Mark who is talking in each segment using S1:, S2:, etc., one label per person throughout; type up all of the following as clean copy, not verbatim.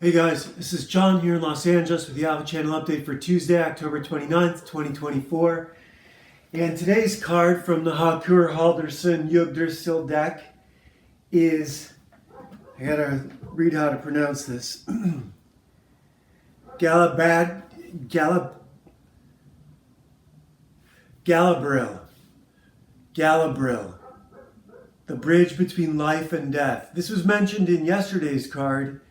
S1: Hey guys, this is John here in Los Angeles with the Alpha Channel update for Tuesday, October 29th, 2024. And today's card from the Hakur Halderson Yggdrasil deck is, I gotta read how to pronounce this, Galabril. The bridge between life and death. This was mentioned in yesterday's card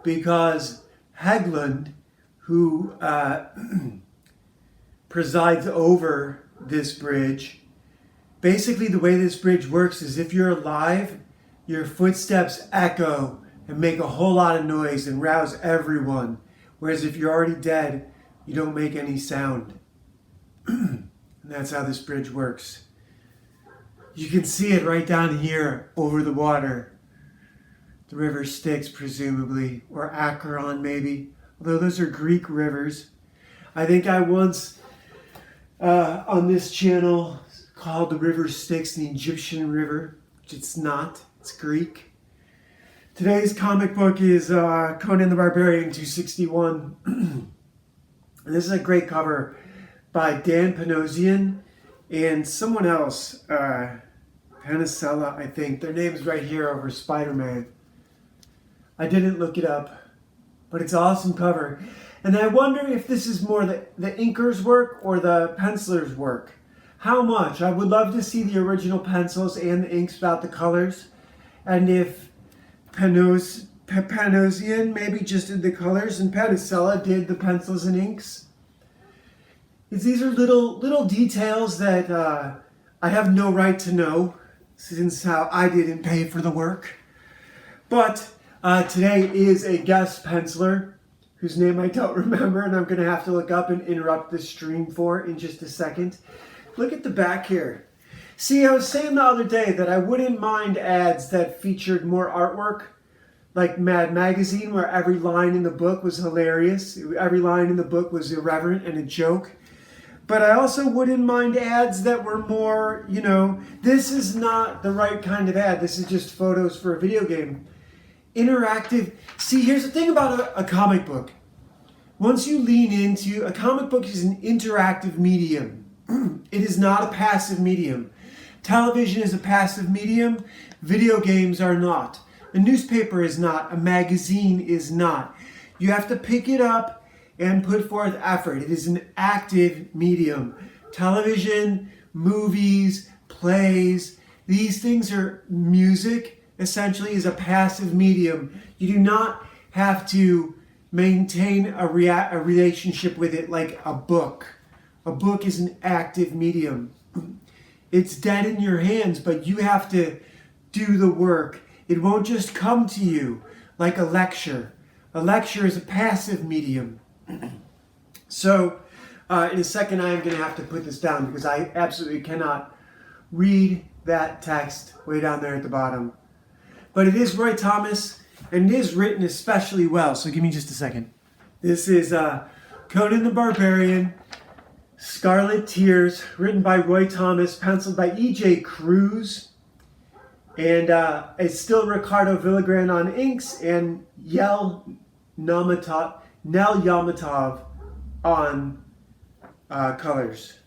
S1: because Haglund, who presides over this bridge, basically the way this bridge works is if you're alive, your footsteps echo and make a whole lot of noise and rouse everyone. Whereas if you're already dead, you don't make any sound. And that's how this bridge works. You can see it right down here over the water. The river Styx, presumably, or Acheron, maybe. Although those are Greek rivers. I think I once, on this channel, called the river Styx the Egyptian river, which it's not. It's Greek. Today's comic book is Conan the Barbarian 261. And this is a great cover by Dan Panosian and someone else, Panicella, I think. Their name's right here over Spider-Man. I didn't look it up, but it's an awesome cover. And I wonder if this is more the inker's work or the penciler's work. How much? I would love to see the original pencils and the inks about the colors. And if Panosian maybe just did the colors and Panicella did the pencils and inks. These are little details that I have no right to know, since I didn't pay for the work. But today is a guest penciler whose name I don't remember, and I'm going to have to look up and interrupt the stream for in just a second. Look at the back here. See, I was saying the other day that I wouldn't mind ads that featured more artwork, like Mad Magazine, where every line in the book was hilarious. Every line in the book was irreverent and a joke. But I also wouldn't mind ads that were more, this is not the right kind of ad. This is just photos for a video game. Interactive. See, here's the thing about a comic book. Once you lean into, a comic book is an interactive medium. It is not a passive medium. Television is a passive medium. Video games are not. A newspaper is not. A magazine is not. You have to pick it up and put forth effort. It is an active medium. Television, movies, plays, these things are music, essentially, is a passive medium. You do not have to maintain a relationship with it like a book. A book is an active medium. It's dead in your hands, but you have to do the work. It won't just come to you like a lecture. A lecture is a passive medium. So, in a second, I am going to have to put this down because I absolutely cannot read that text way down there at the bottom. But it is Roy Thomas, and it is written especially well, so give me just a second. This is Conan the Barbarian, Scarlet Tears, written by Roy Thomas, penciled by E.J. Cruz, and it's still Ricardo Villagran on inks, and Nel Yamatov on colors.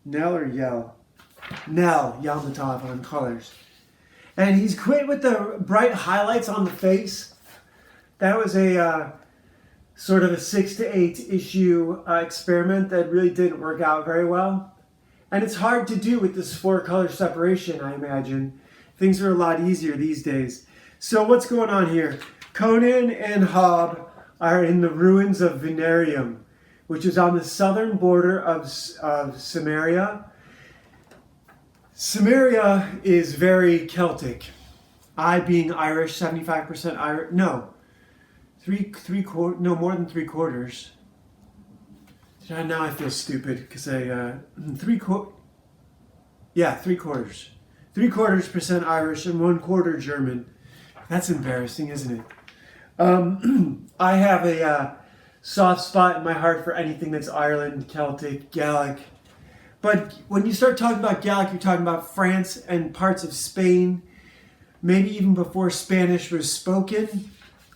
S1: Nel or Yell? Nel Yamatov on colors. And he's quit with the bright highlights on the face. That was a sort of a 6 to 8 issue experiment that really didn't work out very well. And it's hard to do with this 4-color separation, I imagine. Things are a lot easier these days. So what's going on here? Conan and Hob are in the ruins of Venarium, which is on the southern border of Samaria. Samaria is very Celtic. I being Irish, 75% Irish. No, more than 3/4. Now I feel stupid because I 3/4. 3/4% Irish and 1/4 German. That's embarrassing, isn't it? I have a soft spot in my heart for anything that's Ireland, Celtic, Gaelic. But when you start talking about Gaelic, you're talking about France and parts of Spain, maybe even before Spanish was spoken.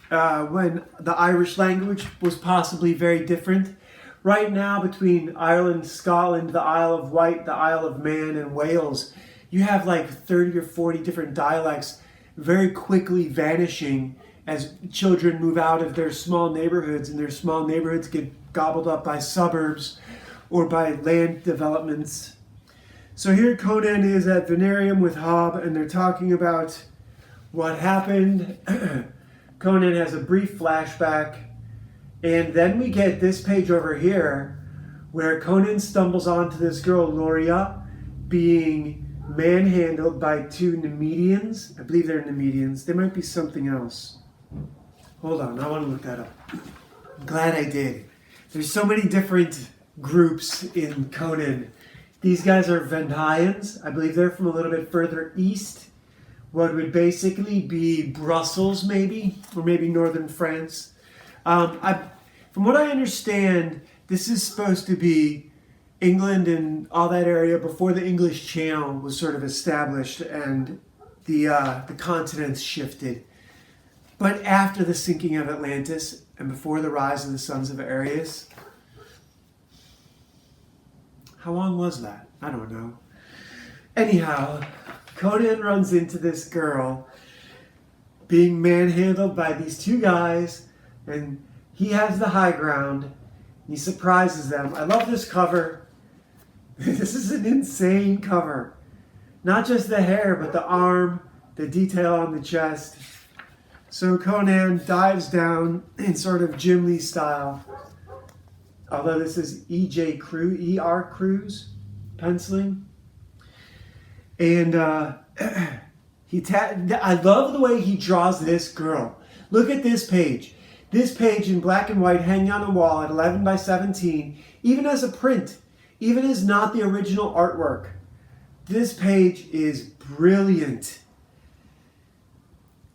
S1: when the Irish language was possibly very different. Right now, between Ireland, Scotland, the Isle of Wight, the Isle of Man, and Wales, you have like 30 or 40 different dialects very quickly vanishing as children move out of their small neighborhoods, and their small neighborhoods get gobbled up by suburbs or by land developments. So here Conan is at Venarium with Hob, and they're talking about what happened. Conan has a brief flashback, and then we get this page over here where Conan stumbles onto this girl, Loria, being manhandled by two Nemedians. I believe they're Nemedians. They might be something else. Hold on, I want to look that up. I'm glad I did. There's so many different groups in Conan. These guys are Vendaians. I believe they're from a little bit further east. What would basically be Brussels, maybe, or maybe northern France. From what I understand, this is supposed to be England and all that area before the English Channel was sort of established and the continents shifted. But after the sinking of Atlantis and before the rise of the sons of Ares. How long was that? I don't know. Anyhow, Conan runs into this girl being manhandled by these two guys, and he has the high ground. He surprises them. I love this cover. This is an insane cover. Not just the hair, but the arm, the detail on the chest. So Conan dives down in sort of Jim Lee style. Although this is E.R. Cruz penciling. And I love the way he draws this girl. Look at this page. This page in black and white hanging on the wall at 11 by 17, even as a print, even as not the original artwork. This page is brilliant.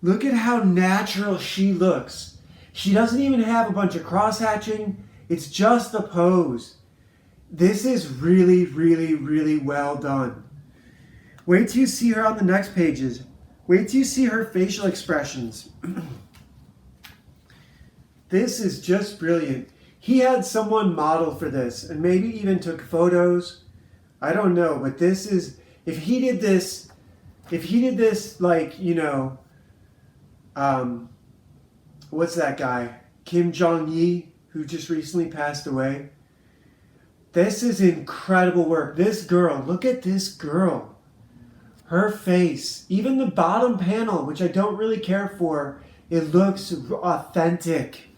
S1: Look at how natural she looks. She doesn't even have a bunch of cross-hatching. It's just the pose. This is really, really, really well done. Wait till you see her on the next pages. Wait till you see her facial expressions. This is just brilliant. He had someone model for this and maybe even took photos. I don't know, but this is, if he did this like, you know, what's that guy? Kim Jong-yi, who just recently passed away. This is incredible work. This girl, look at this girl. Her face, even the bottom panel, which I don't really care for, it looks authentic.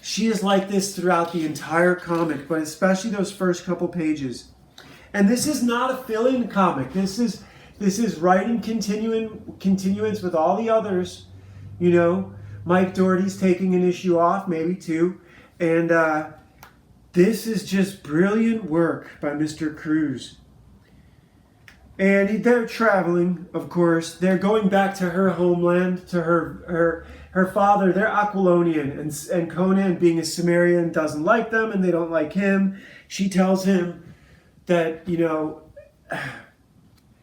S1: She is like this throughout the entire comic, but especially those first couple pages. And this is not a fill-in comic. This is writing continuance with all the others. You know, Mike Doherty's taking an issue off, maybe two. And this is just brilliant work by Mr. Cruz. And they're traveling, of course. They're going back to her homeland, to her father. They're Aquilonian, and Conan, being a Cimmerian, doesn't like them, and they don't like him. She tells him that, you know,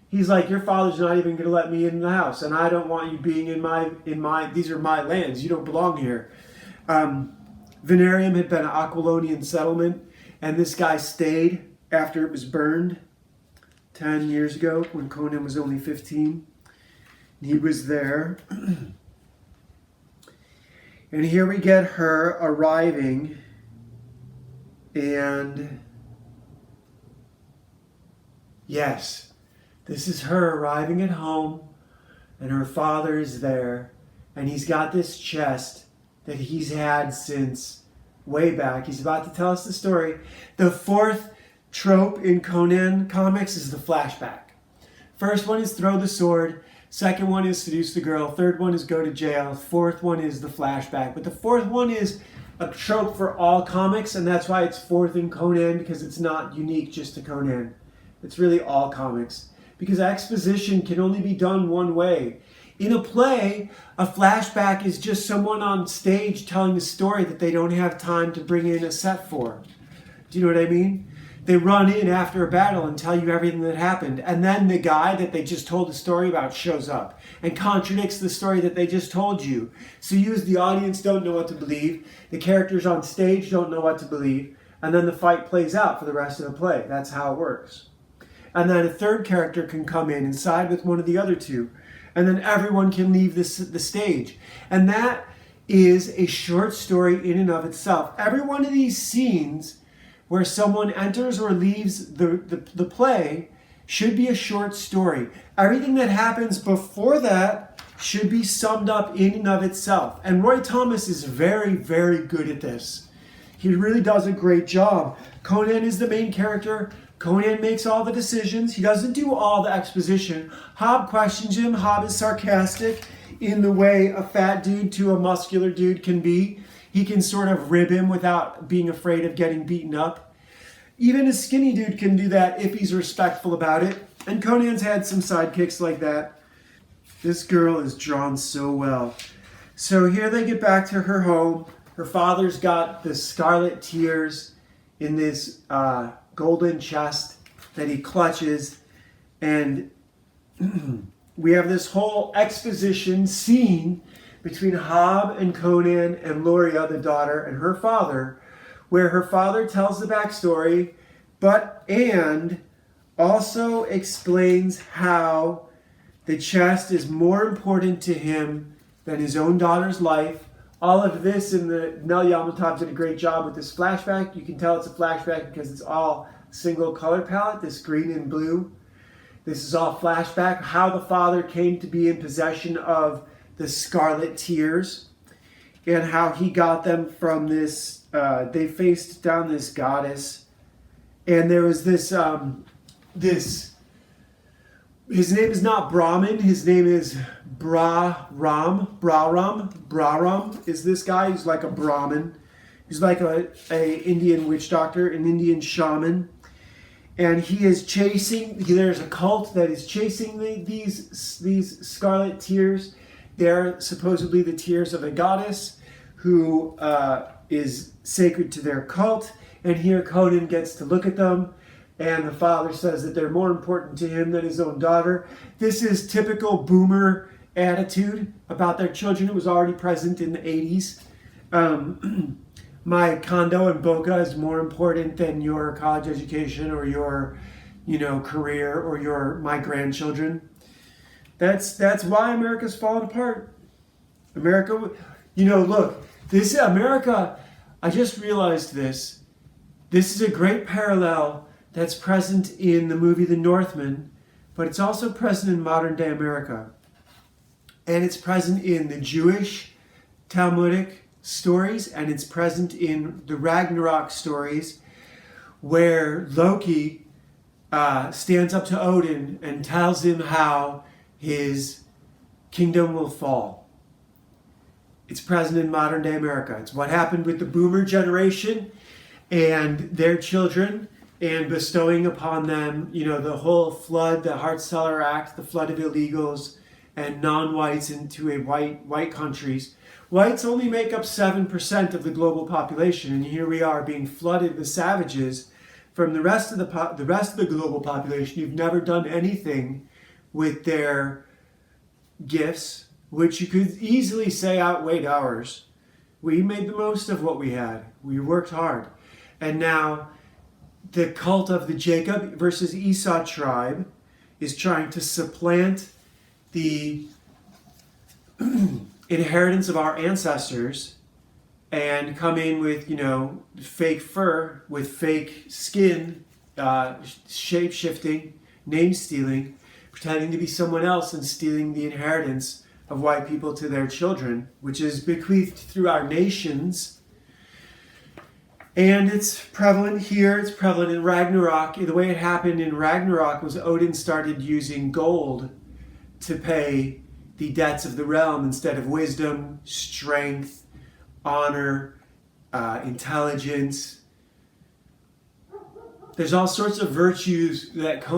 S1: he's like, your father's not even going to let me in the house, and I don't want you being in my. These are my lands. You don't belong here. Venarium had been an Aquilonian settlement, and this guy stayed after it was burned 10 years ago when Conan was only 15. He was there. And here we get her arriving, and yes, this is her arriving at home, and her father is there, and he's got this chest that he's had since way back. He's about to tell us the story. The fourth trope in Conan comics is the flashback. First one is throw the sword. Second one is seduce the girl. Third one is go to jail. Fourth one is the flashback. But the fourth one is a trope for all comics, and that's why it's fourth in Conan, because it's not unique just to Conan. It's really all comics. Because exposition can only be done one way. In a play, a flashback is just someone on stage telling a story that they don't have time to bring in a set for. Do you know what I mean? They run in after a battle and tell you everything that happened. And then the guy that they just told the story about shows up and contradicts the story that they just told you. So you as the audience don't know what to believe. The characters on stage don't know what to believe. And then the fight plays out for the rest of the play. That's how it works. And then a third character can come in and side with one of the other two. And then everyone can leave the stage. And that is a short story in and of itself. Every one of these scenes where someone enters or leaves the play should be a short story. Everything that happens before that should be summed up in and of itself. And Roy Thomas is very, very good at this. He really does a great job. Conan is the main character. Conan makes all the decisions. He doesn't do all the exposition. Hob questions him. Hob is sarcastic in the way a fat dude to a muscular dude can be. He can sort of rib him without being afraid of getting beaten up. Even a skinny dude can do that if he's respectful about it. And Conan's had some sidekicks like that. This girl is drawn so well. So here they get back to her home. Her father's got the scarlet tears in this golden chest that he clutches. And we have this whole exposition scene between Hob and Conan and Loria, the daughter, and her father, where her father tells the backstory, and also explains how the chest is more important to him than his own daughter's life. All of this Nel Yamatab did a great job with this flashback. You can tell it's a flashback because it's all single color palette, this green and blue. This is all flashback, how the father came to be in possession of the scarlet tears and how he got them from this, they faced down this goddess. And there was this, his name is not Brahmin, his name is Braram is this guy who's like a Brahmin. He's like a Indian witch doctor, an Indian shaman. And he is there's a cult that is chasing these scarlet tears. They're supposedly the tears of a goddess who is sacred to their cult. And here Conan gets to look at them. And the father says that they're more important to him than his own daughter. This is typical boomer attitude about their children. It was already present in the 80s. My condo in Boca is more important than your college education or your, career or my grandchildren. That's why America's falling apart. America, look, this America, I just realized this. This is a great parallel that's present in the movie The Northman, but it's also present in modern day America. And it's present in the Jewish Talmudic stories, and it's present in the Ragnarok stories, where Loki stands up to Odin and tells him how his kingdom will fall. It's present in modern day America. It's what happened with the boomer generation and their children, and bestowing upon them, the whole flood, the Hart-Celler Act, the flood of illegals and non-whites into white countries. Whites only make up 7% of the global population, and here we are being flooded with savages from the rest of the global population who've never done anything with their gifts, which you could easily say outweighed ours. We made the most of what we had. We worked hard. And now the cult of the Jacob versus Esau tribe is trying to supplant the inheritance of our ancestors and come in with, fake fur, with fake skin, shape-shifting, name-stealing, pretending to be someone else and stealing the inheritance of white people to their children, which is bequeathed through our nations. And it's prevalent here, it's prevalent in Ragnarok. The way it happened in Ragnarok was Odin started using gold to pay the debts of the realm instead of wisdom, strength, honor, intelligence. There's all sorts of virtues that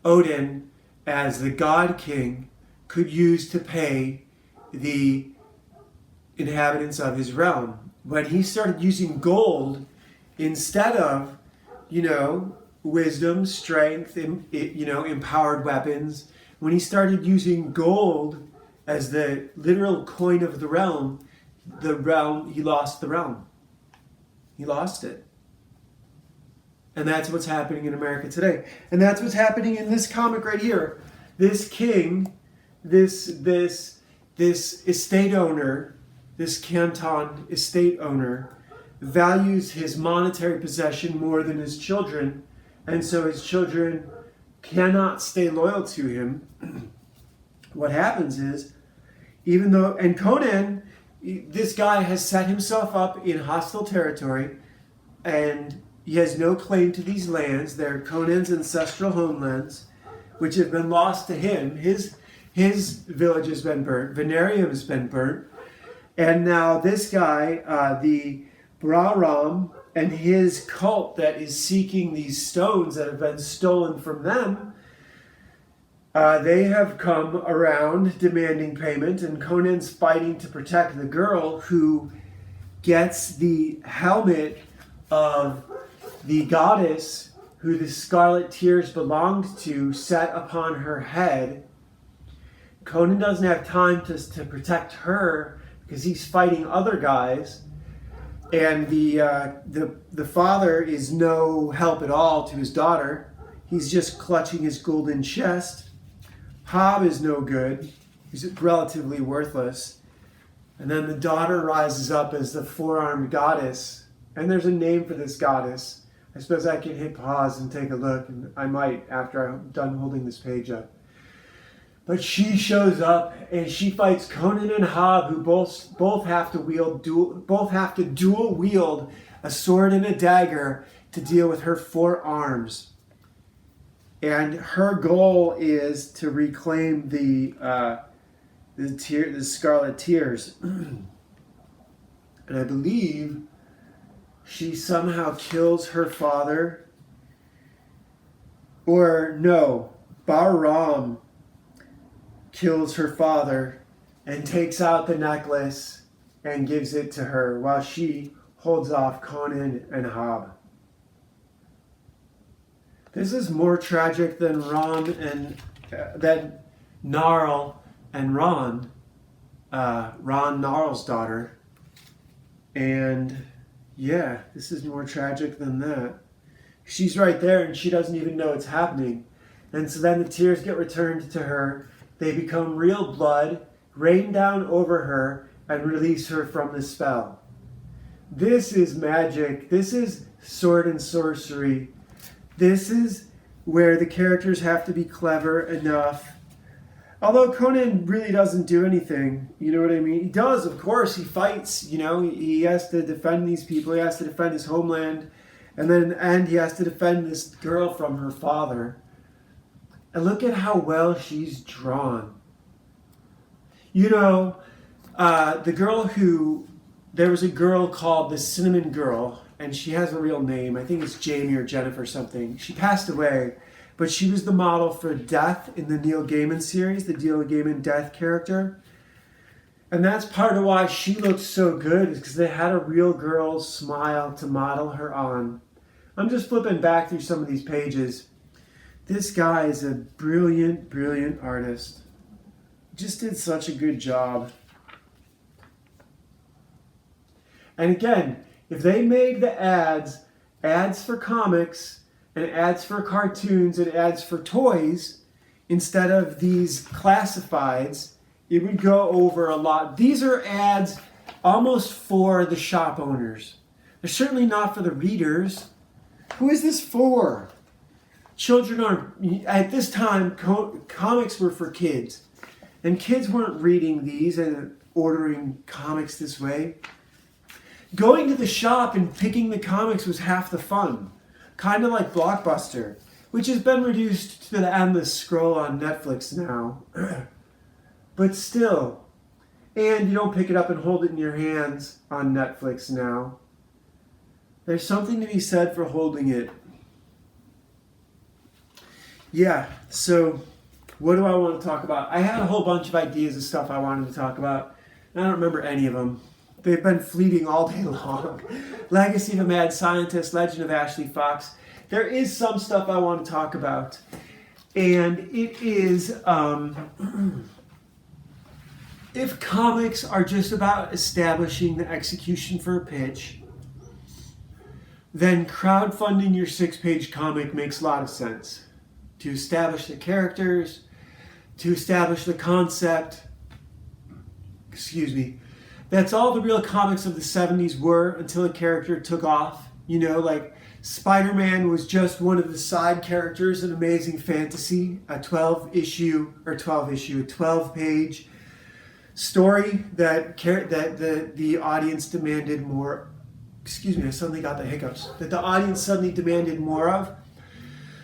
S1: Odin, as the god king, could use to pay the inhabitants of his realm. When he started using gold instead of, wisdom, strength, empowered weapons, when he started using gold as the literal coin of the realm, he lost the realm. He lost it. And that's what's happening in America today. And that's what's happening in this comic right here. This king, this estate owner, this canton estate owner, values his monetary possession more than his children. And so his children cannot stay loyal to him. What happens is, and Conan, this guy has set himself up in hostile territory, and he has no claim to these lands. They're Conan's ancestral homelands, which have been lost to him. His village has been burnt. Venarium has been burnt. And now this guy, the Braram, and his cult that is seeking these stones that have been stolen from them, they have come around demanding payment, and Conan's fighting to protect the girl who gets the helmet of the goddess who the Scarlet Tears belonged to set upon her head. Conan doesn't have time to protect her because he's fighting other guys, and the father is no help at all to his daughter. He's just clutching his golden chest. Hob is no good. He's relatively worthless. And then the daughter rises up as the four-armed goddess. And there's a name for this goddess. I suppose I can hit pause and take a look, and I might after I'm done holding this page up. But she shows up and she fights Conan and Hob, who both have to dual wield a sword and a dagger to deal with her four arms. And her goal is to reclaim the Scarlet Tears. And I believe she somehow kills her father. Or no, Bahram kills her father and takes out the necklace and gives it to her while she holds off Conan and Hob. This is more tragic than Gnarl and Ron Gnarl's daughter. And yeah, this is more tragic than that. She's right there and she doesn't even know it's happening. And so then the tears get returned to her. They become real blood, rain down over her, and release her from the spell. This is magic. This is sword and sorcery. This is where the characters have to be clever enough. Although Conan really doesn't do anything, you know what I mean? He does, of course. He fights, he has to defend these people. He has to defend his homeland. And then in the end, he has to defend this girl from her father. And look at how well she's drawn. There was a girl called the Cinnamon Girl, and she has a real name. I think it's Jamie or Jennifer something. She passed away, but she was the model for Death in the Neil Gaiman series, the Neil Gaiman Death character. And that's part of why she looked so good, is because they had a real girl's smile to model her on. I'm just flipping back through some of these pages. This guy is a brilliant, brilliant artist. Just did such a good job. And again, if they made the ads for comics and ads for cartoons and ads for toys, instead of these classifieds, it would go over a lot. These are ads almost for the shop owners. They're certainly not for the readers. Who is this for? Children aren't, at this time, comics were for kids. And kids weren't reading these and ordering comics this way. Going to the shop and picking the comics was half the fun. Kind of like Blockbuster, which has been reduced to the endless scroll on Netflix now. But still. And you don't pick it up and hold it in your hands on Netflix now. There's something to be said for holding it. Yeah, so what do I want to talk about? I had a whole bunch of ideas of stuff I wanted to talk about, and I don't remember any of them. They've been fleeting all day long. Legacy of a Mad Scientist, Legend of Ashley Fox. There is some stuff I want to talk about. And it is, if comics are just about establishing the execution for a pitch, then crowdfunding your 6-page comic makes a lot of sense. To establish the characters, to establish the concept. Excuse me. That's all the real comics of the 70s were until a character took off. You know, like Spider-Man was just one of the side characters in Amazing Fantasy, a 12-page story that the audience demanded more. Excuse me, I suddenly got the hiccups. That the audience suddenly demanded more of.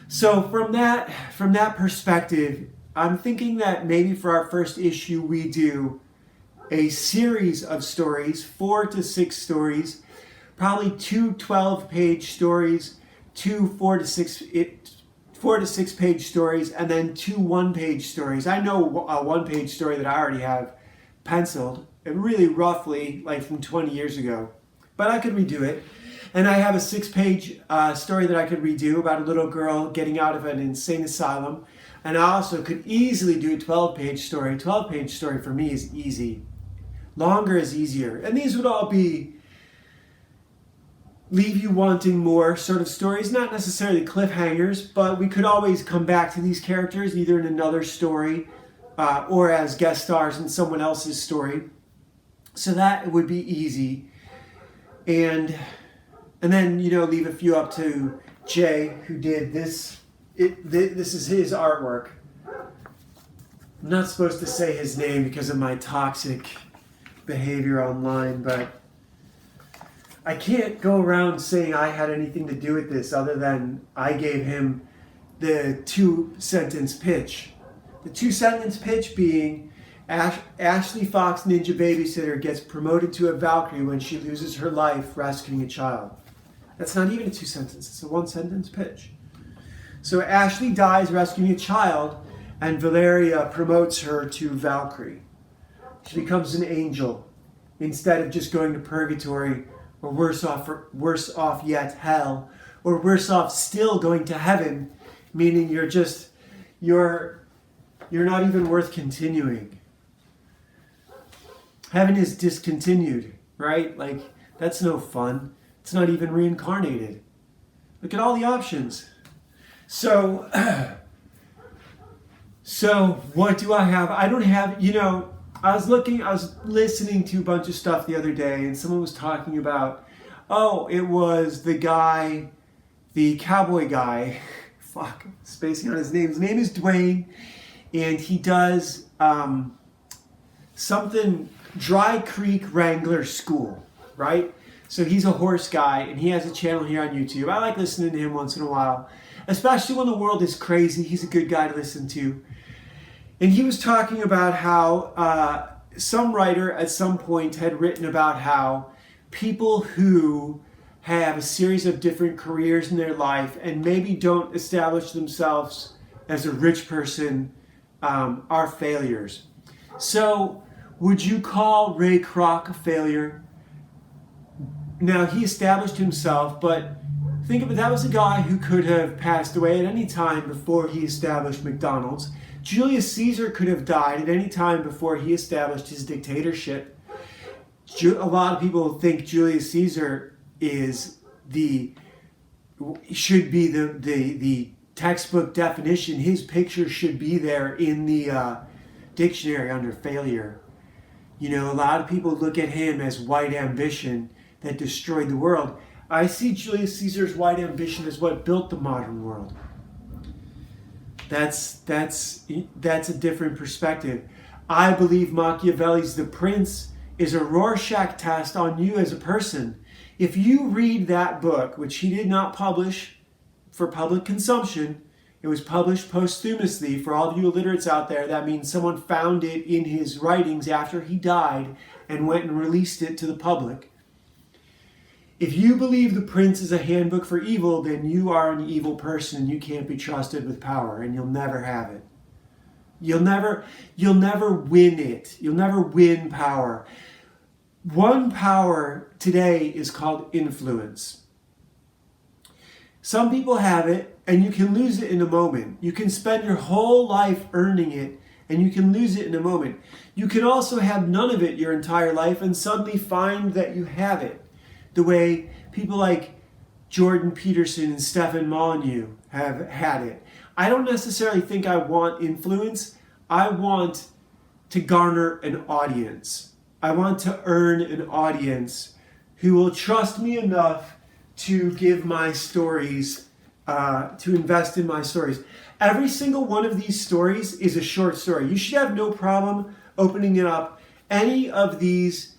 S1: So from that perspective, I'm thinking that maybe for our first issue we do a series of stories, 4 to 6 stories, probably 2 12-page stories, 2 4 to 6 page stories, and then 2 1-page stories. I know a 1-page story that I already have penciled, and really roughly like from 20 years ago, but I could redo it. And I have a 6-page story that I could redo about a little girl getting out of an insane asylum. And I also could easily do a 12-page story. 12-page story for me is easy. Longer is easier. And these would all be leave you wanting more sort of stories. Not necessarily cliffhangers, but we could always come back to these characters either in another story or as guest stars in someone else's story. So that would be easy. And then, you know, leave a few up to Jay, who did this. This is his artwork. I'm not supposed to say his name because of my toxic behavior online, but I can't go around saying I had anything to do with this other than I gave him the 2-sentence pitch. The 2-sentence pitch being Ashley Fox, Ninja Babysitter, gets promoted to a Valkyrie when she loses her life rescuing a child. That's not even a 2-sentence, it's a 1-sentence pitch. So Ashley dies rescuing a child, and Valeria promotes her to Valkyrie. She becomes an angel instead of just going to purgatory, or worse off yet, hell, or worse off still going to heaven, meaning you're not even worth continuing. Heaven is discontinued, right? Like, that's no fun. It's not even reincarnated. Look at all the options. So what do I have? I don't have, I was listening to a bunch of stuff the other day, and someone was talking about, it was the cowboy guy, spacing on his name. His name is Dwayne, and he does something, Dry Creek Wrangler School, right? So he's a horse guy, and he has a channel here on YouTube. I like listening to him once in a while, especially when the world is crazy. He's a good guy to listen to. And he was talking about how some writer at some point had written about how people who have a series of different careers in their life and maybe don't establish themselves as a rich person are failures. So would you call Ray Kroc a failure? Now, he established himself, but think of it, that was a guy who could have passed away at any time before he established McDonald's. Julius Caesar could have died at any time before he established his dictatorship. A lot of people think Julius Caesar should be the textbook definition. His picture should be there in the dictionary under failure. A lot of people look at him as white ambition that destroyed the world. I see Julius Caesar's white ambition as what built the modern world. That's a different perspective. I believe Machiavelli's The Prince is a Rorschach test on you as a person. If you read that book, which he did not publish for public consumption, it was published posthumously. For all of you illiterates out there, that means someone found it in his writings after he died and went and released it to the public. If you believe The Prince is a handbook for evil, then you are an evil person and you can't be trusted with power, and you'll never have it. You'll never win it. You'll never win power. One power today is called influence. Some people have it, and you can lose it in a moment. You can spend your whole life earning it, and you can lose it in a moment. You can also have none of it your entire life and suddenly find that you have it. The way people like Jordan Peterson and Stefan Molyneux have had it. I don't necessarily think I want influence. I want to garner an audience. I want to earn an audience who will trust me enough to give my stories, to invest in my stories. Every single one of these stories is a short story. You should have no problem opening it up. Any of these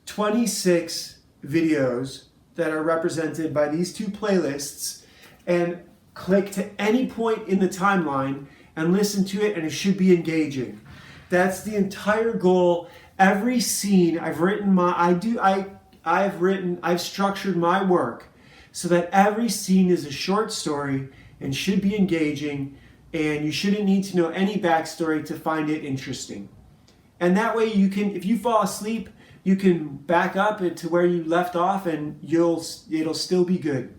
S1: 26 videos that are represented by these two playlists, and click to any point in the timeline and listen to it, and it should be engaging. That's the entire goal. Every scene I've written I've structured my work so that every scene is a short story and should be engaging, and you shouldn't need to know any backstory to find it interesting. And that way you can, if you fall asleep, you can back up to where you left off and it'll still be good.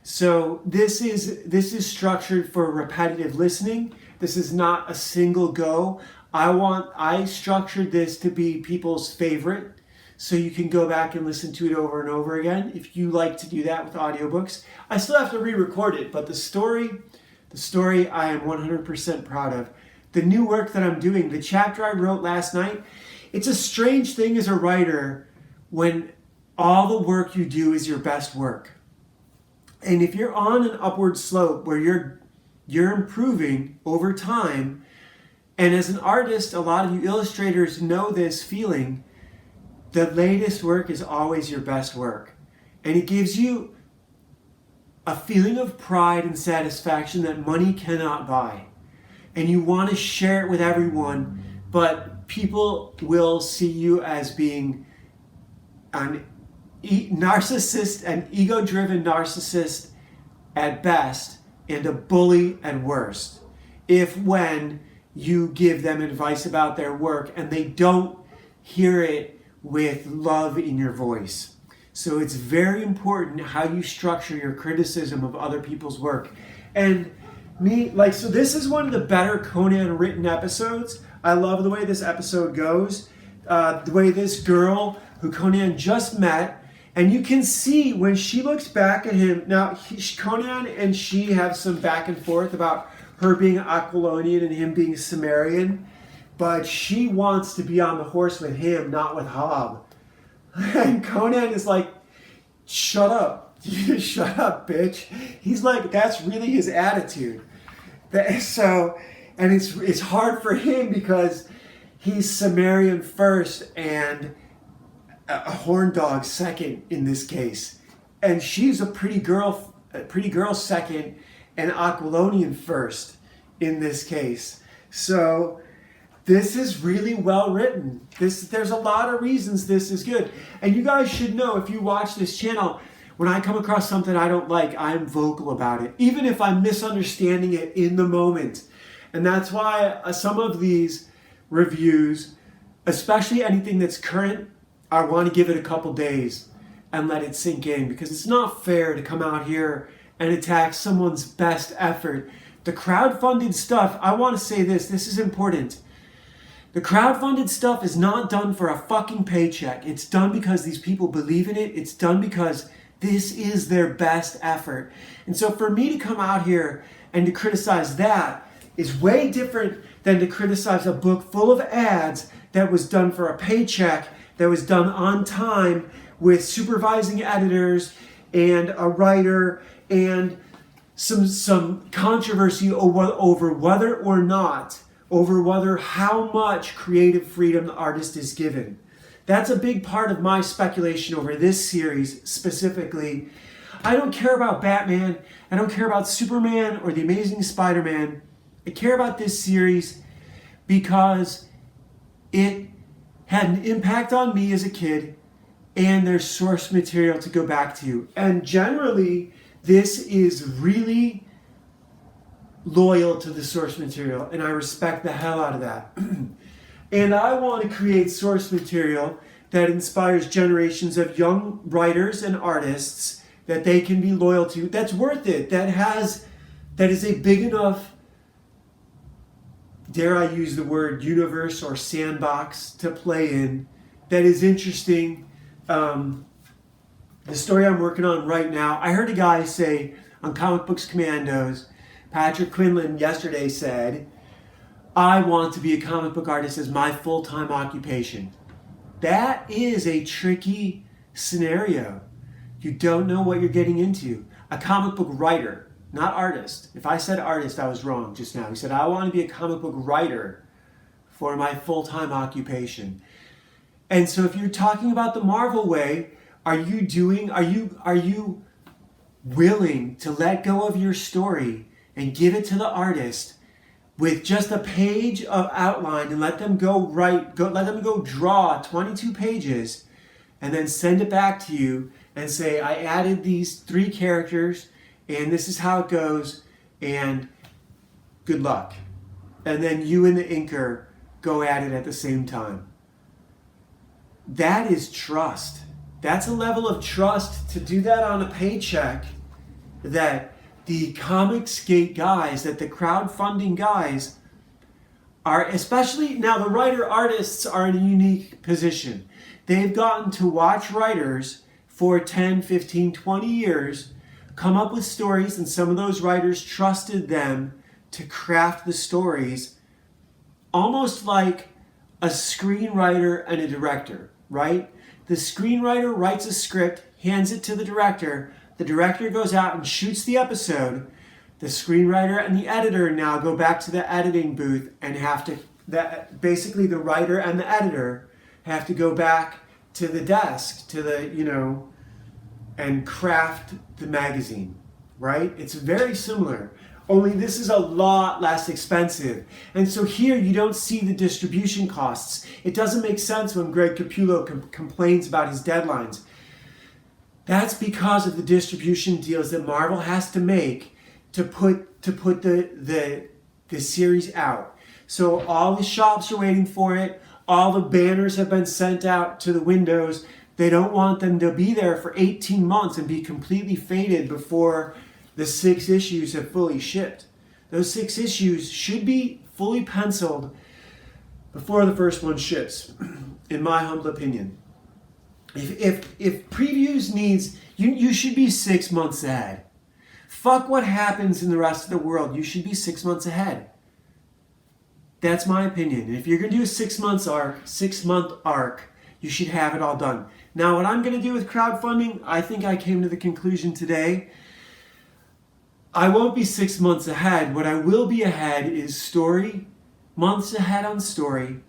S1: So this is structured for repetitive listening. This is not a single go. I structured this to be people's favorite, so you can go back and listen to it over and over again if you like to do that with audiobooks. I still have to re-record it, but the story I am 100% proud of. The new work that I'm doing, the chapter I wrote last night, it's a strange thing as a writer when all the work you do is your best work. And if you're on an upward slope where you're improving over time, and as an artist, a lot of you illustrators know this feeling, the latest work is always your best work. And it gives you a feeling of pride and satisfaction that money cannot buy. And you want to share it with everyone, but people will see you as being an narcissist, an ego-driven narcissist at best, and a bully at worst. When you give them advice about their work and they don't hear it with love in your voice. So it's very important how you structure your criticism of other people's work. And so this is one of the better Conan written episodes. I love the way this episode goes. The way this girl who Conan just met, and you can see when she looks back at him. Now, Conan and she have some back and forth about her being Aquilonian and him being Sumerian, but she wants to be on the horse with him, not with Hob. And Conan is like, shut up. Shut up, bitch. He's like, that's really his attitude. So, and it's hard for him because he's Sumerian first and a horn dog second in this case. And she's a pretty girl second and Aquilonian first in this case. So this is really well written. There's a lot of reasons this is good. And you guys should know, if you watch this channel, when I come across something I don't like, I'm vocal about it, even if I'm misunderstanding it in the moment. And that's why some of these reviews, especially anything that's current, I want to give it a couple days and let it sink in, because it's not fair to come out here and attack someone's best effort. The crowdfunded stuff, I want to say this is important. The crowdfunded stuff is not done for a fucking paycheck. It's done because these people believe in it. It's done because this is their best effort. And so for me to come out here and to criticize that is way different than to criticize a book full of ads that was done for a paycheck, that was done on time with supervising editors and a writer and some controversy over whether how much creative freedom the artist is given. That's a big part of my speculation over this series specifically. I don't care about Batman. I don't care about Superman or The Amazing Spider-Man. I care about this series because it had an impact on me as a kid, and there's source material to go back to. And generally, this is really loyal to the source material, and I respect the hell out of that. And I want to create source material that inspires generations of young writers and artists that they can be loyal to, that's worth it, that is a big enough, dare I use the word, universe or sandbox to play in, that is interesting. The story I'm working on right now, I heard a guy say on Comic Books Commandos, Patrick Quinlan yesterday said, I want to be a comic book artist as my full-time occupation. That is a tricky scenario. You don't know what you're getting into. A comic book writer, not artist. If I said artist, I was wrong just now. He said, I want to be a comic book writer for my full-time occupation. And so if you're talking about the Marvel way, are you willing to let go of your story and give it to the artist with just a page of outline and let them go draw 22 pages and then send it back to you and say, I added these 3 characters and this is how it goes and good luck. And then you and the inker go at it at the same time. That is trust. That's a level of trust to do that on a paycheck that the Comicsgate guys, that the crowdfunding guys are, especially now the writer artists are in a unique position. They've gotten to watch writers for 10, 15, 20 years come up with stories, and some of those writers trusted them to craft the stories almost like a screenwriter and a director, right? The screenwriter writes a script, hands it to the director goes out and shoots the episode. The screenwriter and the editor now go back to the editing booth and basically the writer and the editor have to go back to the desk, and craft the magazine, right? It's very similar, only this is a lot less expensive. And so here you don't see the distribution costs. It doesn't make sense when Greg Capullo complains about his deadlines. That's because of the distribution deals that Marvel has to make to put the series out. So all the shops are waiting for it. All the banners have been sent out to the windows. They don't want them to be there for 18 months and be completely faded before the 6 issues have fully shipped. Those 6 issues should be fully penciled before the first one ships, in my humble opinion. If previews needs, you should be 6 months ahead. Fuck what happens in the rest of the world. You should be 6 months ahead. That's my opinion. And if you're going to do a 6 month arc, you should have it all done. Now, what I'm going to do with crowdfunding, I think I came to the conclusion today. I won't be 6 months ahead. What I will be ahead is story, months ahead on story,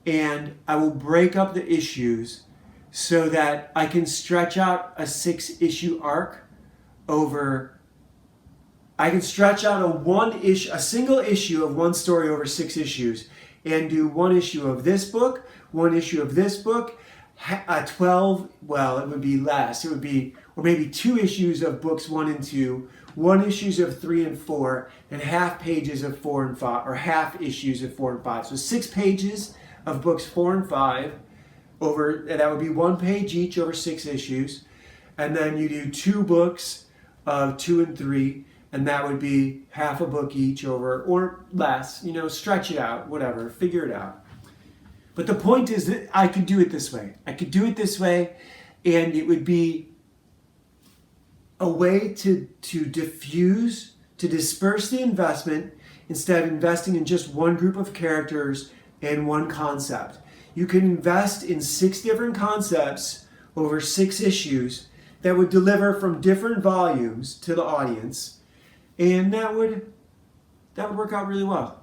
S1: and I will break up the issues so that I can stretch out a 6-issue arc over. I can stretch out a single issue of one story over 6 issues and do 1 issue of this book, 1 issue of this book, 12, well, it would be less. It would be, or maybe 2 issues of books 1 and 2, 1 issues of 3 and 4, and half pages of 4 and 5, or half issues of 4 and 5. So 6 pages of books 4 and 5 over, and that would be 1 page each over 6 issues. And then you do 2 books of 2 and 3, and that would be half a book each over, or less, stretch it out, whatever, figure it out. But the point is that I could do it this way. And it would be a way to disperse the investment instead of investing in just one group of characters and one concept. You can invest in 6 different concepts over 6 issues that would deliver from different volumes to the audience, and that would work out really well.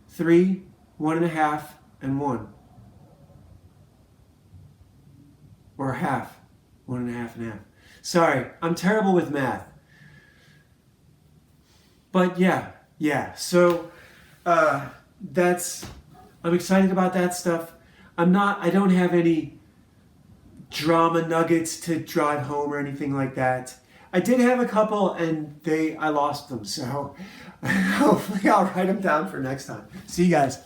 S1: 3, 1.5, and 1. Or half. 1.5 and half. Sorry, I'm terrible with math. But yeah. So I'm excited about that stuff. I don't have any drama nuggets to drive home or anything like that. I did have a couple and I lost them, so hopefully I'll write them down for next time. See you guys.